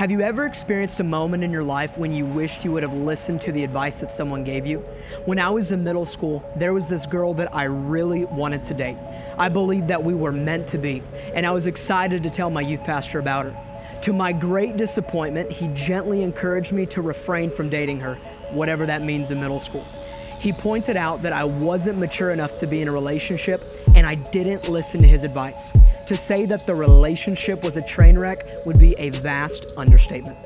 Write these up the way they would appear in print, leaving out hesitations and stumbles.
Have you ever experienced a moment in your life when you wished you would have listened to the advice that someone gave you? When I was in middle school, there was this girl that I really wanted to date. I believed that we were meant to be, and I was excited to tell my youth pastor about her. To my great disappointment, he gently encouraged me to refrain from dating her, whatever that means in middle school. He pointed out that I wasn't mature enough to be in a relationship, and I didn't listen to his advice. To say that the relationship was a train wreck would be a vast understatement.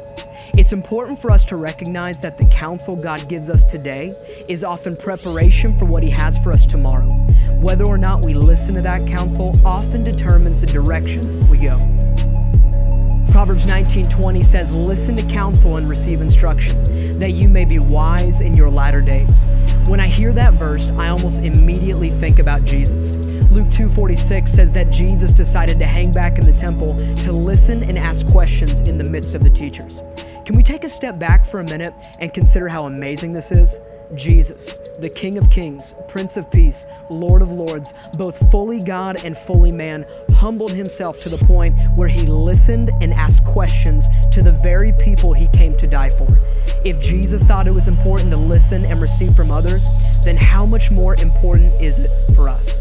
It's important for us to recognize that the counsel God gives us today is often preparation for what He has for us tomorrow. Whether or not we listen to that counsel often determines the direction we go. Proverbs 19:20 says, "Listen to counsel and receive instruction, that you may be wise in your latter days." When I hear that verse, I almost immediately think about Jesus. Luke 2:46 says that Jesus decided to hang back in the temple to listen and ask questions in the midst of the teachers. Can we take a step back for a minute and consider how amazing this is? Jesus, the King of Kings, Prince of Peace, Lord of Lords, both fully God and fully man, humbled Himself to the point where He listened and asked questions to the very people He came to die for. If Jesus thought it was important to listen and receive from others, then how much more important is it for us?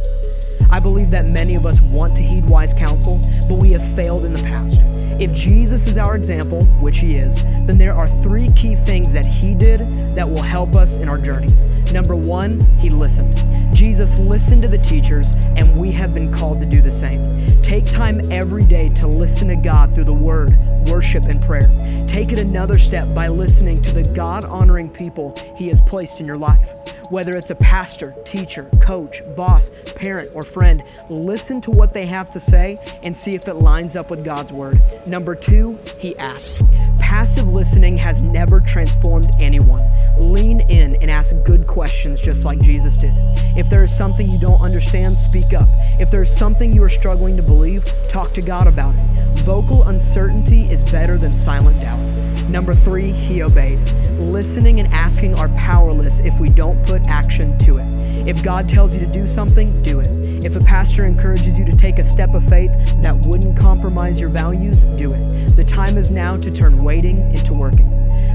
I believe that many of us want to heed wise counsel, but we have failed in the past. If Jesus is our example, which He is, then there are three key things that He did that will help us in our journey. Number one, He listened. Jesus listened to the teachers, and we have been called to do the same. Take time every day to listen to God through the Word, worship, and prayer. Take it another step by listening to the God-honoring people He has placed in your life. Whether it's a pastor, teacher, coach, boss, parent, or friend, listen to what they have to say and see if it lines up with God's Word. Number two, He asked. Passive listening has never transformed anyone. Lean in and ask good questions just like Jesus did. If there is something you don't understand, speak up. If there is something you are struggling to believe, talk to God about it. Vocal uncertainty is better than silent doubt. Number three, He obeyed. Listening and asking are powerless if we don't put action to it. If God tells you to do something, do it. If a pastor encourages you to take a step of faith that wouldn't compromise your values, do it. The time is now to turn waiting into working.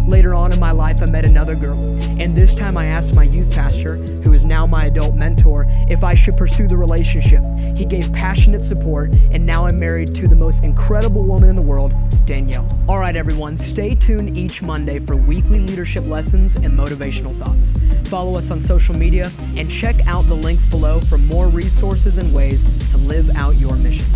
Later on in my life, I met another girl, and this time I asked my youth pastor, who is now my adult mentor, if I should pursue the relationship. He gave passionate support, and now I'm married to the most incredible woman in the world, Danielle. All right, everyone, stay tuned each Monday for weekly leadership lessons and motivational thoughts. Follow us on social media and check out the links below for more resources and ways to live out your mission.